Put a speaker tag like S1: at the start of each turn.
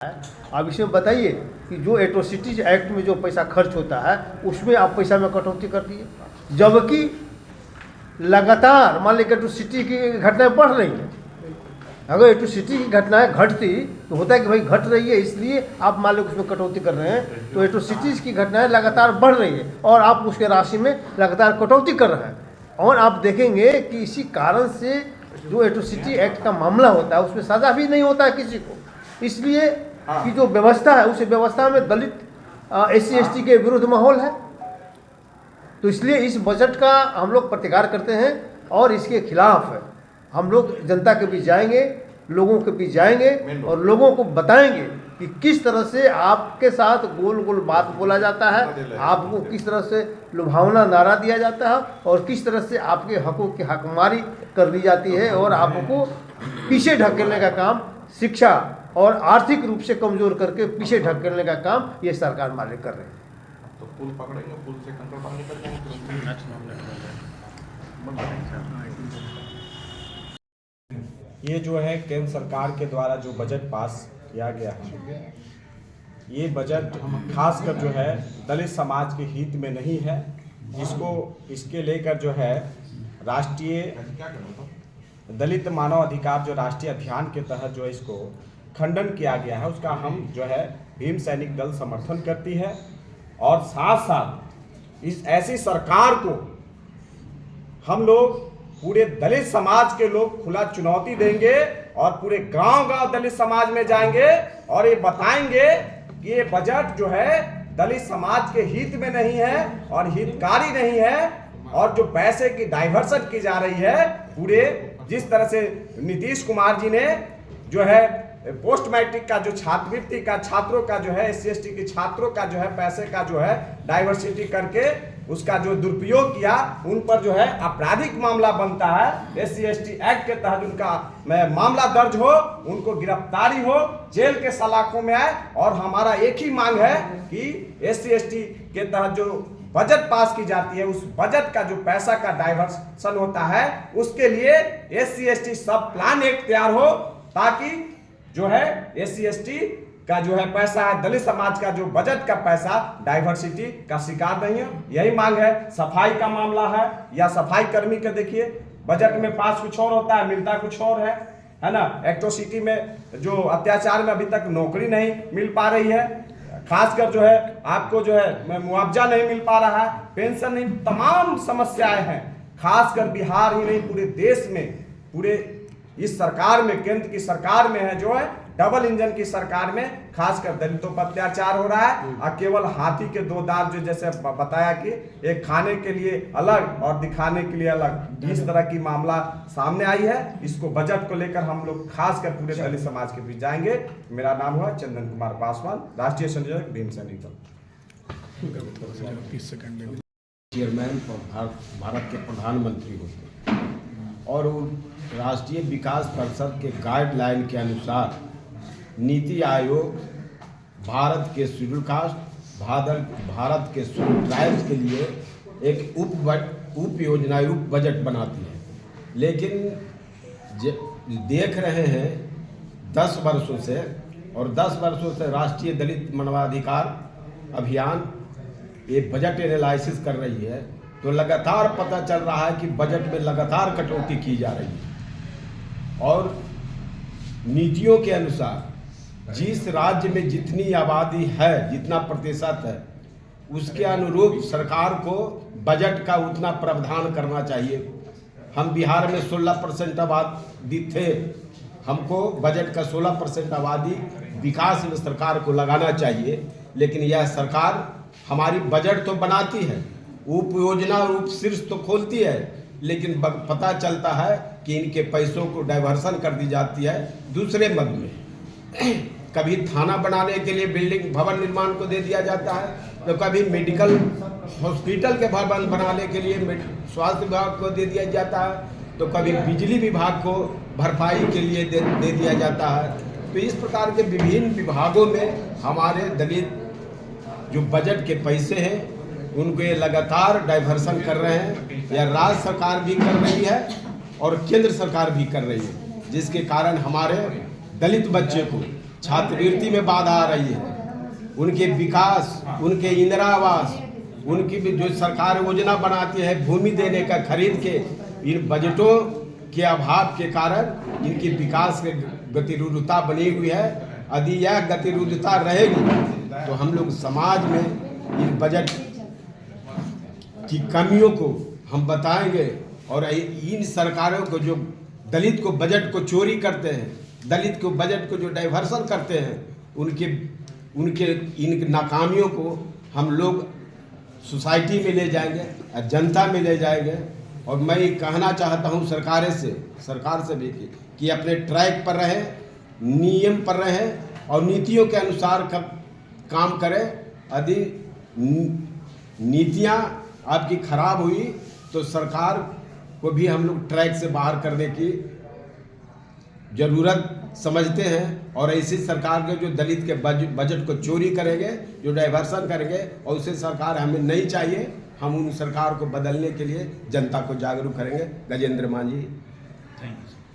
S1: आप इसमें बताइए कि जो एट्रोसिटीज एक्ट में जो पैसा खर्च होता है उसमें आप पैसा में कटौती कर दिए, जबकि लगातार मान लीजिए एट्रोसिटी की घटनाएं बढ़ रही हैं। अगर एट्रोसिटी की घटनाएं घटती तो होता है कि भाई घट रही है इसलिए आप मान लीजिए उसमें कटौती कर रहे हैं, तो एट्रोसिटीज़ की घटनाएं लगातार बढ़ रही है और आप उसके राशि में लगातार कटौती कर रहे हैं। और आप देखेंगे कि इसी कारण से जो एट्रोसिटी एक्ट का मामला होता है उसमें सज़ा भी नहीं होता है किसी को, इसलिए कि जो व्यवस्था है उस व्यवस्था में दलित SC/ST के विरुद्ध माहौल है। तो इसलिए इस बजट का हम लोग प्रतिकार करते हैं और इसके खिलाफ है। हम लोग जनता के बीच जाएंगे, लोगों के बीच जाएंगे और लोगों को बताएंगे कि किस तरह से आपके साथ गोल गोल बात बोला जाता है, आपको किस तरह से लुभावना नारा दिया जाता है और किस तरह से आपके हकों की हकमारी कर दी जाती है और आपको पीछे ढकेलने का काम, शिक्षा और आर्थिक रूप से कमजोर करके पीछे ढकेलने का काम ये सरकार मालिक कर रहे हैं।
S2: तो पुल पकड़ेंगे, पुल से कंट्रोल पानी निकल जाएंगे।
S3: ये जो है केंद्र सरकार के द्वारा जो बजट पास किया गया है, ये बजट खासकर जो है दलित समाज के हित में नहीं है। इसके लेकर जो है राष्ट्रीय दलित मानव अधिकार जो राष्ट्रीय अभियान के तहत जो इसको खंडन किया गया है, उसका हम जो है भीम सैनिक दल समर्थन करती है। और साथ साथ इस ऐसी सरकार को हम लोग पूरे दलित समाज के लोग खुला चुनौती देंगे और पूरे गांव-गांव दलित समाज में जाएंगे और ये बताएंगे कि ये बजट जो है दलित समाज के हित में नहीं है और हितकारी नहीं है। और जो पैसे की डाइवर्सन की जा रही है, पूरे जिस तरह से नीतीश कुमार जी ने जो है पोस्ट मैट्रिक का जो छात्रवृत्ति का छात्रों का जो है SC/ST के छात्रों का जो है पैसे का जो है डाइवर्सिटी करके उसका जो दुरुपयोग किया, उन पर जो है आपराधिक मामला बनता है। SC/ST एक्ट के तहत उनका मामला दर्ज हो, उनको गिरफ्तारी हो, जेल के सलाखों में आए। और हमारा एक ही मांग है कि SC/ST के तहत जो बजट पास की जाती है, उस बजट का जो पैसा का डाइवर्सन होता है, उसके लिए SC/ST सब प्लान एक तैयार हो, ताकि जो है SC/ST का जो है पैसा है, दलित समाज का जो बजट का पैसा डाइवर्सिटी का शिकार नहीं है। यही मांग है। सफाई का मामला है या सफाई कर्मी के देखिए बजट में पास कुछ और होता है, मिलता कुछ और है ना। एट्रोसिटी में जो अत्याचार में अभी तक नौकरी नहीं मिल पा रही है, खासकर जो है आपको जो है मुआवजा नहीं मिल पा रहा है, पेंशन नहीं, तमाम समस्याएं हैं। खासकर बिहार ही नहीं पूरे देश में, पूरे इस सरकार में, केंद्र की सरकार में है जो है डबल इंजन की सरकार में खासकर दलितों पर अत्याचार हो रहा है। और केवल हाथी के दो दांत, जो जैसे बताया कि एक खाने के लिए अलग और दिखाने के लिए अलग, इस तरह की मामला सामने आई है। इसको बजट को लेकर हम लोग खासकर पूरे दलित समाज के बीच जाएंगे। मेरा नाम हुआ चंदन कुमार पासवान, राष्ट्रीय संयोजक भीम सैनिक दल।
S4: चेयरमैन भारत के प्रधानमंत्री होते हैं और राष्ट्रीय विकास परिषद के गाइडलाइन के अनुसार नीति आयोग भारत के शेड्यूल कास्ट, भारत के शेड्यूल ट्राइब्स के लिए एक उप योजना, उप बजट बनाती है। लेकिन देख रहे हैं 10 वर्षों से, और 10 वर्षों से राष्ट्रीय दलित मानवाधिकार अभियान ये बजट एनालिसिस कर रही है, तो लगातार पता चल रहा है कि बजट में लगातार कटौती की जा रही है। और नीतियों के अनुसार जिस राज्य में जितनी आबादी है, जितना प्रतिशत है, उसके अनुरूप सरकार को बजट का उतना प्रावधान करना चाहिए। हम बिहार में 16% आबादी थे, हमको बजट का 16% आबादी विकास में सरकार को लगाना चाहिए। लेकिन यह सरकार हमारी बजट तो बनाती है, उप योजना और उप शीर्ष तो खोलती है, लेकिन पता चलता है कि इनके पैसों को डाइवर्सन कर दी जाती है दूसरे मद में। कभी थाना बनाने के लिए बिल्डिंग भवन निर्माण को दे दिया जाता है, तो कभी मेडिकल हॉस्पिटल के भवन बनाने के लिए स्वास्थ्य विभाग को दे दिया जाता है, तो कभी बिजली विभाग को भरपाई के लिए दे दिया जाता है। तो इस प्रकार के विभिन्न विभागों में हमारे दलित जो बजट के पैसे हैं उनको ये लगातार डाइवर्सन कर रहे हैं, या राज्य सरकार भी कर रही है और केंद्र सरकार भी कर रही है, जिसके कारण हमारे दलित बच्चे को छात्रवृत्ति में बाधा आ रही है, उनके विकास, उनके इंदिरा आवास, उनकी भी जो सरकार योजना बनाती है भूमि देने का खरीद के, इन बजटों के अभाव के कारण इनकी विकास की गतिरोधता बनी हुई है। यदि यह गतिरोधता रहेगी तो हम लोग समाज में इन बजट की कमियों को हम बताएंगे और इन सरकारों को जो दलित को बजट को चोरी करते हैं, दलित को बजट को जो डाइवर्सन करते हैं, उनके इन नाकामियों को हम लोग सोसाइटी में ले जाएंगे, जनता में ले जाएंगे। और मैं ये कहना चाहता हूँ सरकार से भी कि अपने ट्रैक पर रहे, नियम पर रहे और नीतियों के अनुसार काम करें। यदि नीतियाँ आपकी खराब हुई तो सरकार को भी हम लोग ट्रैक से बाहर करने की ज़रूरत समझते हैं। और ऐसी सरकार के जो दलित के बजट को चोरी करेंगे, जो डाइवर्सन करेंगे, और उसे सरकार हमें नहीं चाहिए। हम उन सरकार को बदलने के लिए जनता को जागरूक करेंगे। गजेंद्र मांझी।
S5: Thank you.